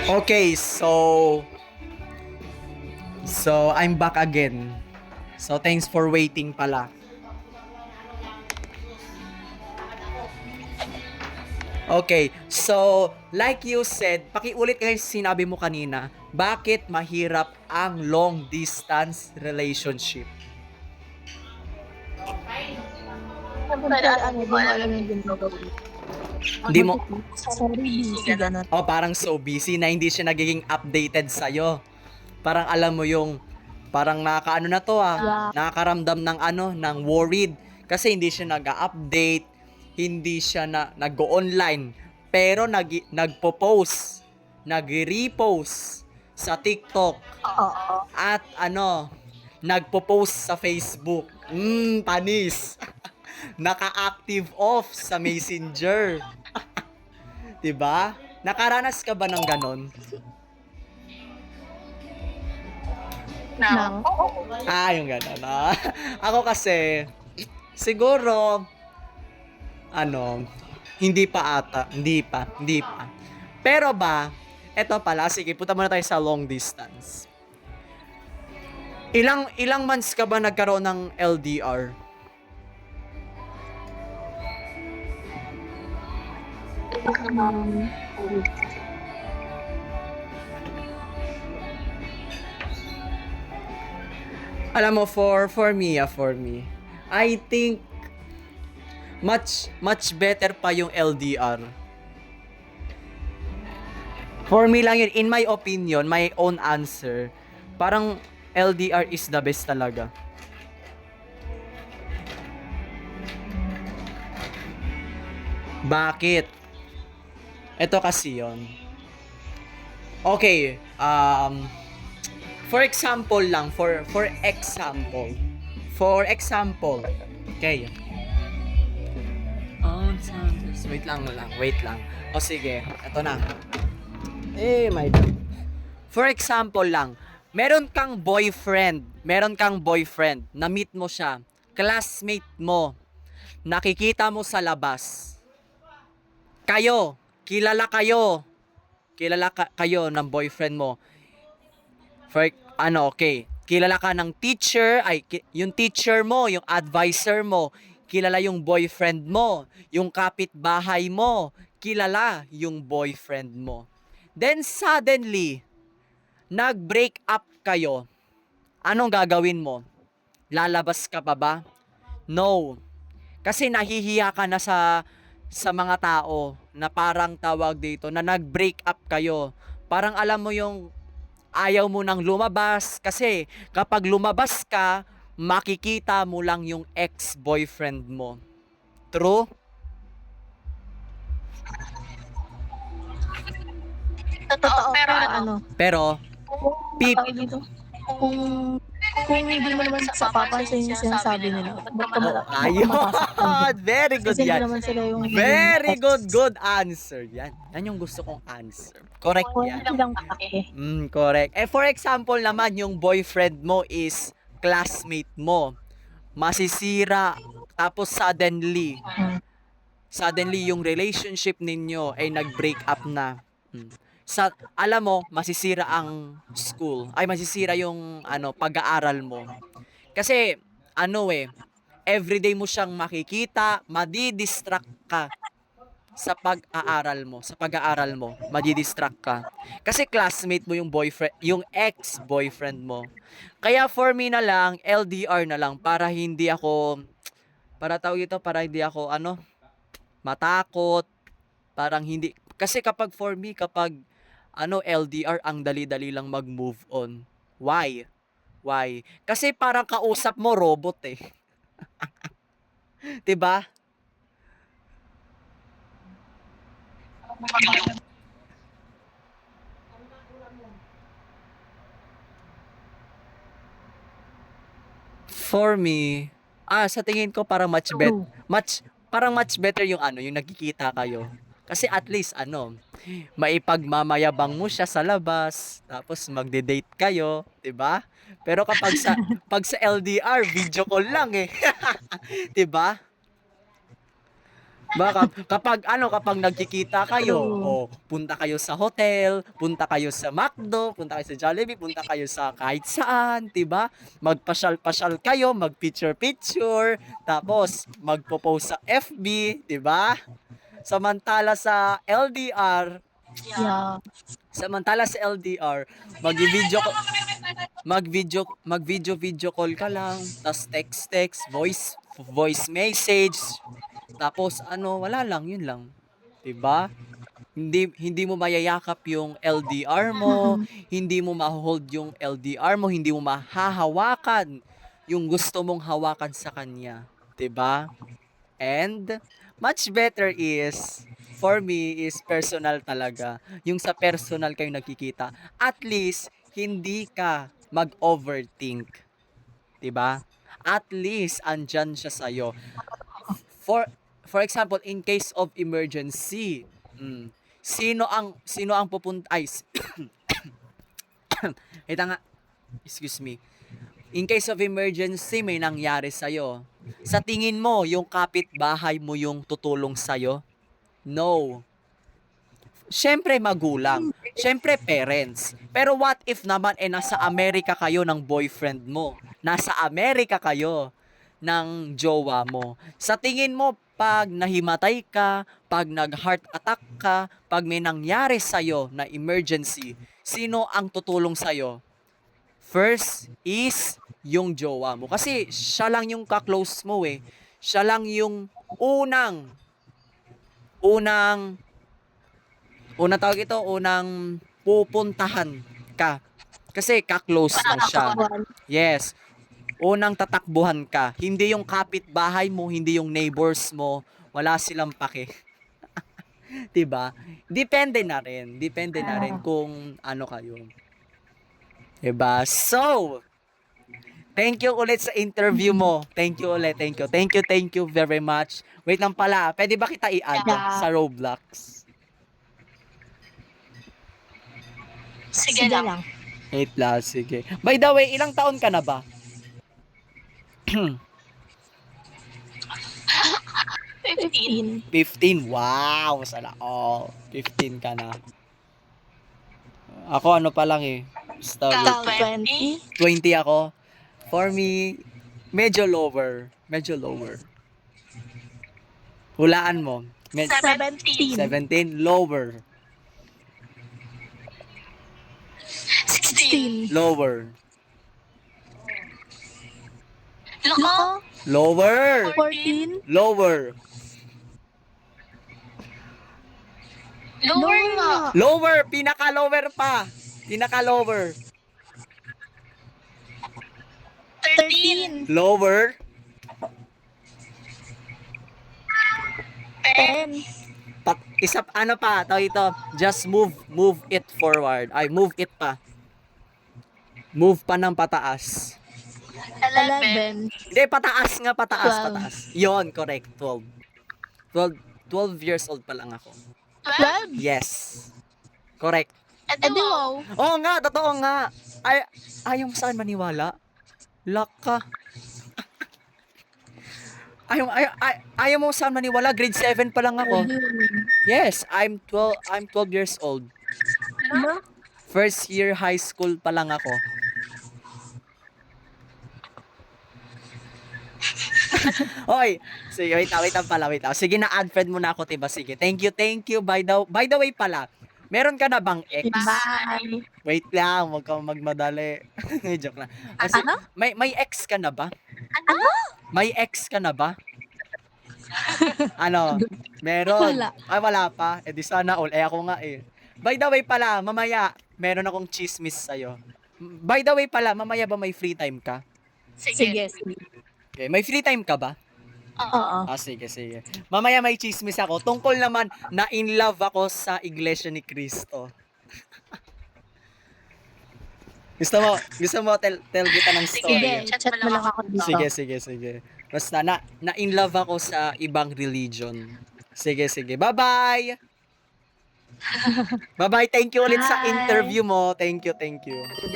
Okay, so I'm back again. So thanks for waiting pala. Okay, so like you said, pakiulit kasi sinabi mo kanina, bakit mahirap ang long distance relationship? Siyempre ano, di mo alam yung ginagawa mo. Hindi mo, Sorry, busy, gano'n. parang so busy na hindi siya nagiging updated sa'yo. Parang alam mo yung, parang nakakaano na to Yeah. nakakaramdam ng ng worried. Kasi hindi siya nag-update, hindi siya nag-online, pero nagpo-post, nag-repost sa TikTok, Oo. at nagpo-post sa Facebook. Panis. Naka-active off sa Messenger. 'Di ba? Nakaranas ka ba ng ganon? Nang? Yung ganon. Ako kasi, siguro, ano, hindi pa. Pero ba, eto pala, sige, punta muna tayo sa long distance. Ilang months ka ba nagkaroon ng LDR? Alam mo, for me, I think much better pa yung LDR. For me lang yun, in my opinion, my own answer, parang LDR is the best talaga. Bakit? Ito kasi yon. Okay, for example lang, for example, okay. Wait lang. O sige, ito na. My God. For example lang, meron kang boyfriend, na-meet mo siya, classmate mo, nakikita mo sa labas. Kilala kayo ng boyfriend mo. Okay, kilala ka ng teacher, yung teacher mo, yung advisor mo, kilala yung boyfriend mo, yung kapitbahay mo, kilala yung boyfriend mo. Then suddenly, nag-break up kayo. Anong gagawin mo? Lalabas ka pa ba? No. Kasi nahihiya ka na sa mga tao na parang tawag dito na nag-break up kayo. Parang alam mo yung ayaw mo nang lumabas kasi kapag lumabas ka, makikita mo lang yung ex-boyfriend mo. True? Totoo, pero ano, Pero, kung tawag dito, kung kung hindi mo naman papansin yung sinasabi nila, ba't ka ayun. masasaktan din? Very good Kasi hindi yan. naman sila yung naging Very ex. good answer. Yan yung gusto kong answer. Correct Wala yan. silang pake. Correct. For example naman, yung boyfriend mo is classmate mo. Masisira, tapos suddenly yung relationship ninyo ay nag-break up na. Alam mo, masisira ang masisira yung pag-aaral mo. Kasi everyday mo siyang makikita, madidistract ka sa pag-aaral mo, madidistract ka. Kasi classmate mo yung boyfriend, yung ex-boyfriend mo. Kaya for me na lang, LDR na lang para hindi ako matakot, parang hindi, kasi kapag LDR, ang dali-dali lang mag-move on. Why? Kasi parang kausap mo robot eh. 'Di ba? For me, sa tingin ko parang parang much better yung yung nagkikita kayo. Kasi at least maipagmamayabang mo siya sa labas, tapos magde-date kayo, 'di ba? Pero pag sa LDR, video call lang eh. 'Di ba? Baka kapag nagkikita kayo, True. o punta kayo sa hotel, punta kayo sa McDo, punta kayo sa Jollibee, punta kayo sa kahit saan, 'di ba? Magpasyal-pasyal kayo, mag-picture-picture, tapos magpo-post sa FB, 'di ba? Samantala sa LDR, Yeah. samantala sa LDR, mag-video mag-video call ka lang, tas text, voice message, tapos ano, wala lang, yun lang. 'Di ba? Hindi mo mayayakap yung LDR mo, Mm-mm. hindi mo ma-hold yung LDR mo, hindi mo mahahawakan yung gusto mong hawakan sa kanya, 'di ba? And much better is for me is personal talaga. Yung sa personal kayo nagkikita. At least hindi ka mag-overthink, 'di ba? At least andyan siya sa For for example, in case of emergency, sino ang pupunta ay ito nga, excuse me. In case of emergency, may nangyari sa'yo. Sa tingin mo, yung kapitbahay mo yung tutulong sa'yo? No. Siyempre magulang. Siyempre parents. Pero what if naman nasa Amerika kayo ng boyfriend mo? Nasa Amerika kayo ng jowa mo. Sa tingin mo, pag nahimatay ka, pag nag-heart attack ka, pag may nangyari sa'yo na emergency, sino ang tutulong sa'yo? First is yung jowa mo. Kasi siya lang yung ka-close mo eh. Siya lang yung unang unang pupuntahan ka. Kasi ka-close mo siya. Takbuhan. Yes. Unang tatakbuhan ka. Hindi yung kapitbahay mo, hindi yung neighbors mo. Wala silang pake. 'Di ba? Depende na rin. Depende na rin kung ano kayo. 'Di ba? So, thank you ulit sa interview mo. Thank you ulit. Thank you very much. Wait lang pala. Pwede ba kita i-add Yeah. sa Roblox? Sige lang. Wait lang, sige. By the way, ilang taon ka na ba? 15. 15. Wow, sana all. 15 ka na. Ako ano pa lang eh. Basta Ikaw 20. 20 ako. For me, medyo lower. Medyo lower. Hulaan mo. 17. 17, lower. 16. Lower. Loko. Lower. 14. Lower. Lower nga. Lower. Pinaka-lower pa. Pinaka-lower. 13. Lower. 10. Isa ano pa, tawag ito, just move it forward. Ay, move it pa. Move pa ng pataas. 11. Hindi, pataas nga, pataas, 12. pataas. Yon, correct, 12. 12 years old pa lang ako. 12. Yes. Correct. Edi wow. Oo nga, totoo nga. Ayaw mo saan maniwala? Laka. ayaw mo saan maniwala? Grade 7 pa lang ako. Yes, I'm 12 years old. Ano? First year high school pa lang ako. Hoy, sige, wait lang pala. Sige, na-add friend mo na ako, tiba. Sige, thank you. By the way pala, meron ka na bang ex? Bye. Wait lang, huwag kang magmadali. Joke lang. Ano? May ex ka na ba? Ano? May ex ka na ba? Ano? Meron? Wala. Ay, wala pa. Eh, di sana all. Eh, ako nga eh. By the way pala, mamaya, meron akong chismis sa'yo. By the way pala, mamaya ba may free time ka? Sige. Okay, may free time ka ba? Oo. Sige. Mamaya may chismis ako. Tungkol naman na in love ako sa Iglesia ni Cristo. gusto mo tell kita ng story? Sige, chat mo lang ako dito. Sige. Basta na in love ako sa ibang religion. Sige. Bye-bye. Bye-bye. Thank you ulit sa Bye. interview mo. Thank you.